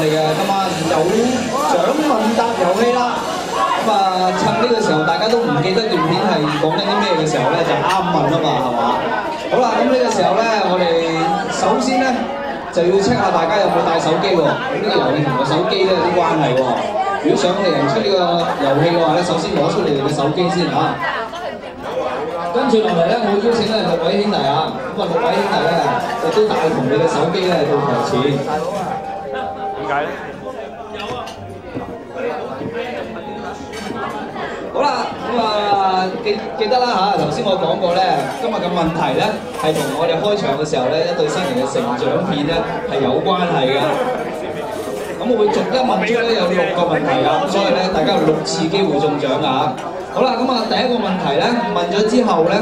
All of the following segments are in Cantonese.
哋嘅今晚有獎問答遊戲啦。咁啊，趁呢個時候大家都唔記得段片係講緊啲咩嘅時候咧，就啱問啊嘛，係嘛？好啦，咁呢個時候咧，我哋首先咧就要 check 下大家有冇帶手機喎。咁呢個遊戲同個手機咧有啲關係喎。如果想你哋出呢個遊戲嘅話咧，首先攞出你哋嘅手機先嚇。跟住落嚟咧，我會邀請咧6位兄弟啊，咁啊6位兄弟咧亦都帶同你嘅手機咧到台前。點解咧？好啦，咁啊記得啦嚇，頭先我講過咧，今日嘅問題咧係同我哋開場嘅時候咧一對新人嘅成長片咧係有關係嘅。咁我會逐一問出咧有6個問題啊，所以咧大家有6次機會中獎啊！好啦，咁啊第一個問題咧問咗之後咧，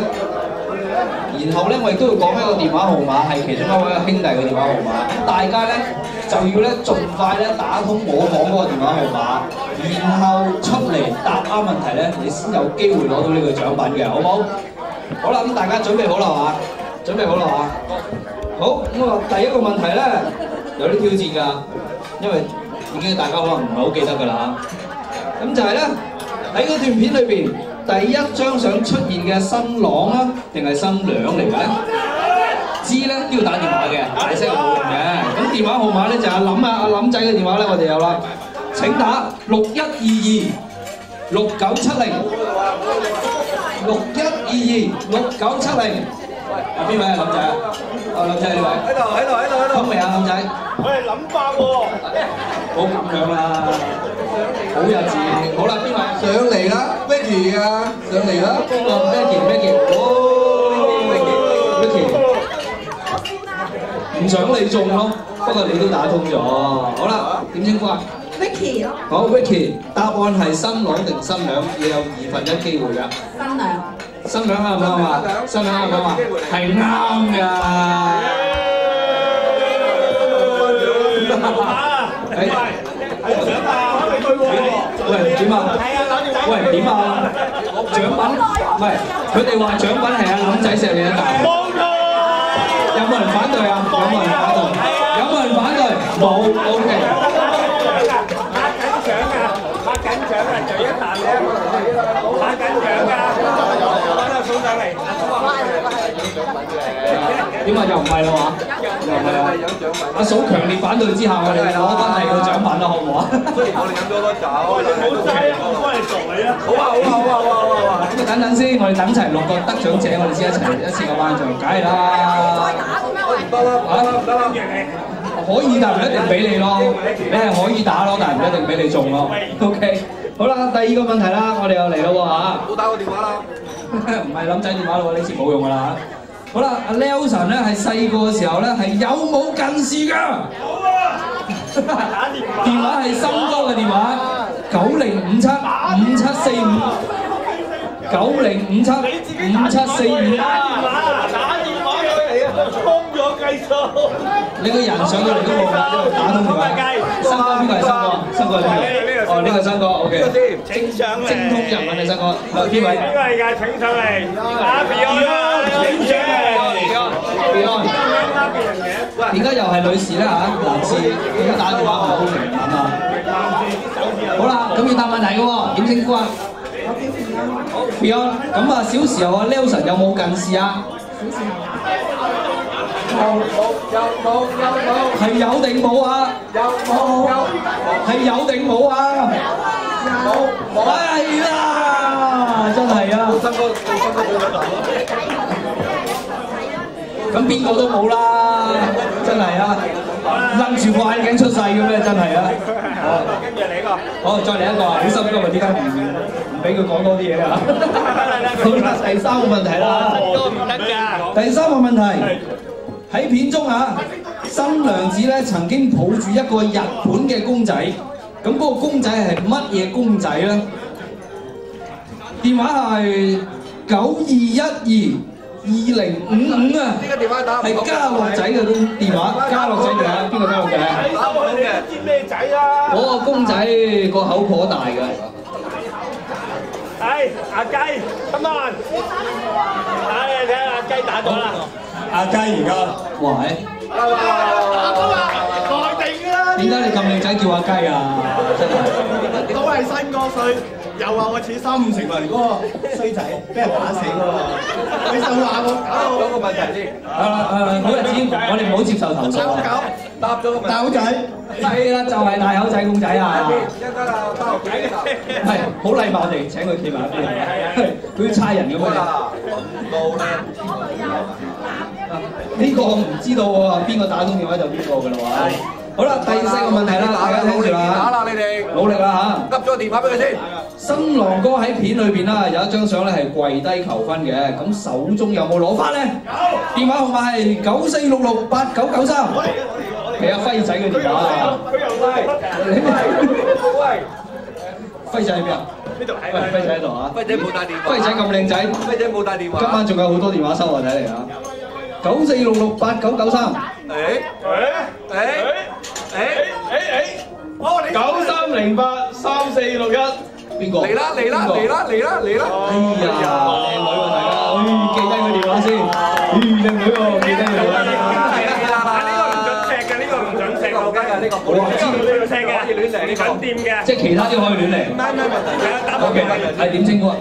然後咧我亦都要講一個電話號碼係其中一位兄弟嘅電話號碼，咁大家咧就要咧盡快咧打通我講嗰個電話號碼，然後出嚟答啱問題咧，你先有機會攞到呢個獎品嘅，好唔好？好啦，咁大家準備好啦嘛？準備好啦嘛？好，咁啊第一個問題咧有啲挑戰㗎。因為已經大家可能唔係好記得㗎啦嚇，咁就係咧喺嗰段片裏邊第一張相出現嘅新郎啊，定係新娘嚟嘅咧？知咧都要打電話嘅，大聲係冇用嘅。咁電話號碼咧就係阿林仔嘅電話咧，我哋有啦。請打6122 6970 6122 6970。邊位啊，林仔啊？林仔呢位？喺度。通未啊，林仔？我係諗法喎。好咁樣啦，好日子。好啦，邊位？上嚟啦 ，Vicky 啊，上嚟啦。邊個 ？Vicky。哦 ，Vicky。唔想你中咯，不過你都打通咗。好啦，點稱呼啊 ？Vicky 咯。好 ，Vicky，答案係新郎定新娘？你有1/2機會㗎。新娘。新娘啱唔啱啊？新娘啱唔啱啊？係啱㗎。喂，點啊？喂，點啊？獎品？唔係，佢哋話獎品係阿林仔錫你一啖。冇錯。有冇人反對啊？有冇人反對？有冇人反對？冇。OK。拍緊獎啊！就一啖咧，拍緊獎㗎。送上嚟。點啊？又唔係啦嘛？又唔係啊！阿嫂強烈反對之下，我哋攞翻係個獎品啦，好唔好啊？雖然我哋飲咗好多酒，冇嘥啊！我幫你做你啊！好啊！咁啊，等等先，我哋等齊6個得獎者，我哋先一次過頒獎，梗係啦。唔得啦！可以，但唔一定俾你咯。你係可以打咯，但係唔一定俾你中咯。OK。好啦，第二個問題啦，我哋又嚟咯喎嚇。冇打過電話啦。唔係林仔電話咯喎，呢次冇用㗎啦。好啦，阿 Nelson 咧係細個嘅時候咧係有冇近視㗎？有啊！電話係森哥嘅電話，9057 5745 9057 5745。打電話過嚟啊！通咗計數。你個人上到嚟都冇㗎，打通電話。森哥邊個係森哥？森哥係邊個？哦，呢個森哥 ，OK。請上嚟。精通日文嘅森哥。邊位？邊個嚟㗎？請上嚟。阿 Beyond 請上嚟。Beyond。點解又係女士咧嚇？男士點解打電話唔好明文啊？好啦，咁要答問題嘅喎，點稱呼啊？好 Beyond。咁啊，小時候啊 Nelson 有冇近視啊？冇，係有定冇啊？係有定冇啊？冇，係啦，真係啊！新哥冇咗頭咁邊個都冇啦，真係啊！諗住個眼鏡出世嘅咩？真係啊！好，跟住你個，好，再嚟一個啊！好心今日點解唔俾佢講多啲嘢啊？好啦，第3個問題啦，都唔得㗎。第3個問題。喺片中啊，新娘子咧曾經抱住一個日本嘅公仔，咁嗰個公仔係乜嘢公仔咧？電話係9212 2055啊！呢個電話打係家樂仔嘅電話，家樂仔電話，邊個家樂仔啊？打唔到嘅，知咩仔啊？嗰個公仔個口頗大嘅。係阿雞 ，come on！ 睇下阿雞打咗啦。阿雞而家，哇係！內定啦！點解你咁靚仔叫阿雞啊！真係都係新歌衰，又話我似3、5成雲嗰個衰仔，俾人打死喎！你就話我搞到嗰個問題先。好日子，我哋唔好接受投訴啊！答咗個問題。大口仔。係啦，就係大口仔公仔啊！一間啊，包仔。係好禮貌地請佢企埋一邊，佢要差人咁樣。冇咧。呢個我唔知道喎，邊個打通電話就邊個㗎啦喎。好啦，第4個問題啦，大家聽住啦。打啦，你哋努力啦嚇！噏咗個電話俾佢先。新郎哥喺片裏邊啦，有一張相咧係跪低求婚嘅，咁手中有冇攞翻咧？有。電話號碼係94668993。係阿輝仔嘅電話啊！佢又嚟。喂，輝仔喺邊啊？呢度。喂，輝仔喺度啊！輝仔冇帶電話。輝仔咁靚仔。輝仔冇帶電話。今晚仲有好多電話收啊！睇嚟啊！94668993。哦，你93083461。邊個？嚟啦！哎呀，靚女喎大家，記低佢電話先。靚女喎，記低佢電話先。呢個我知道呢個聲嘅，可以亂嚟呢個。緊掂嘅。即係其他啲可以亂嚟。咩問題？OK，係點稱呼啊？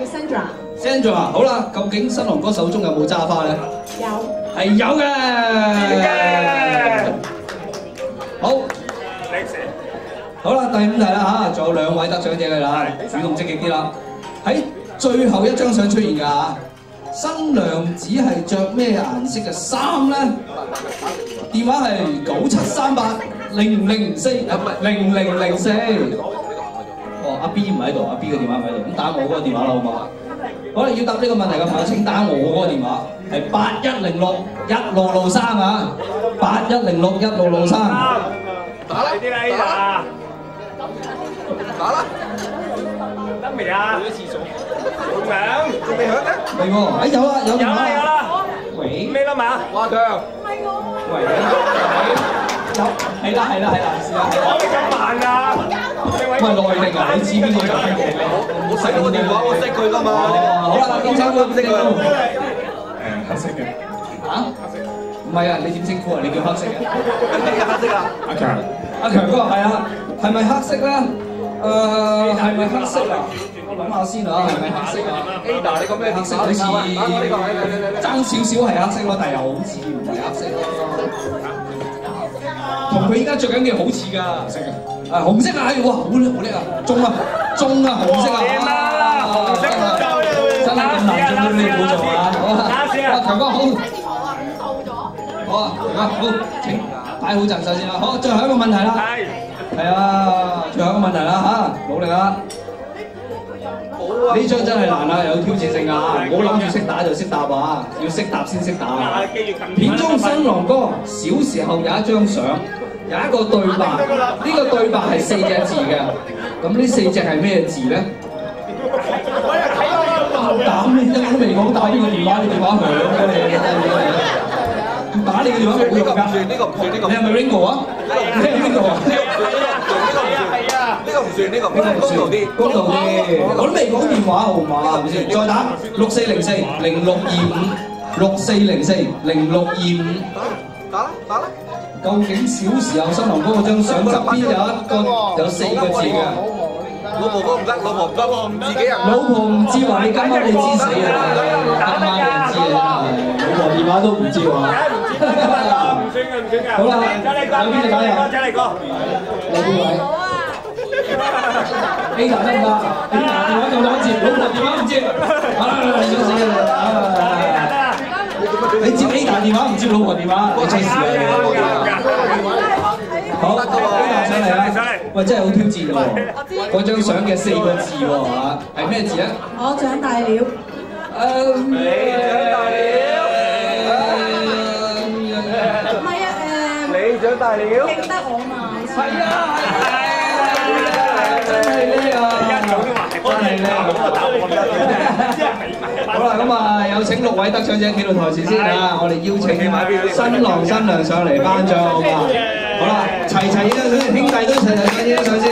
叫 Sandra。Sandra，好啦，究竟新郎哥手中有冇揸花咧？有。係有嘅。好。好啦，第5題啦嚇，仲有2位得獎者㗎啦，主動積極啲啦。喺最後一張相出現㗎嚇，新娘子係着咩顏色嘅衫咧？電話係97380004，唔係0004。哦，阿 B 唔喺度，阿 B 嘅電話唔喺度，咁打我嗰個電話啦，好嘛？好啦，要答呢個問題嘅朋友請打我嗰個電話，係81061663啊，81061663。打啦！啲啦，打啦！得未啊？去咗廁所。冇響，仲未響嘅？未喎，有啦，有電話。有啦。喂。咩啦嘛？華強。唔係我。喂。有。係啦，試下。講你咁慢㗎？喂，內定啊？你知邊個就邊個咩？我識嗰個電話，我識佢㗎嘛。好啦，點稱呼唔識佢？黑色嘅。嚇？唔係啊，你點稱呼啊？你叫黑色嘅。你叫黑色啊？阿強。阿強哥係啊，係咪黑色咧？係咪黑色啊？我諗下先啊，係咪黑色啊 ？Ada，你講咩？黑色好似爭少少係黑色咯，但係又好似唔係黑色咯。同佢依家着緊嘅好似㗎。紅色嘅。紅色啊！哇，好叻啊！中啊，紅色啊！紅色真係咁難做你冇做啊！好啊，強哥好。好啊，好，請擺好陣勢先啦。好，最後一個問題啦。係啊，最後一個問題啦嚇，努力啦！呢張真係難啊，有挑戰性啊！唔好諗住識打就識答啊，要識答先識打啊！片中新郎哥小時候有一張相，有一個對白，呢個對白係4隻字嘅。咁呢4隻係咩字咧？膽你我都未講打呢個電話，你電話響嘅你。打你嘅電話冇用㗎。呢個唔算。你係咪 Ringo 啊？你係 Ringo 啊？呢個唔算，公道啲。我都未講電話號碼係咪先？再打64040625，64040625。打啦！究竟小時候新郎哥嗰張相側邊有4個字嘅？老婆唔得，自己人。老婆唔知話你今晚你知死啊！今晚你知啊！老婆電話都唔知喎。唔算㗎。好啦，有邊個打人？仔嚟個。你邊位？A 打得唔得？A 打電話夠兩接，老婆電話唔接。你想死啊！你接 A 打電話唔接老婆電話，你出事啊！好，A 打上嚟啦！喂，真係好挑戰喎！嗰張相嘅4個字喎嚇，係咩字啊？我長大了。你長大了。唔係啊，你長大了。認得我嘛？係啊！真係叻啊！真係叻！好啦，咁啊，有請6位得獎者企到台前先啊！我哋邀請新郎新娘上嚟頒獎好嘛？好啦，齊影張相，兄弟都齊影張相先。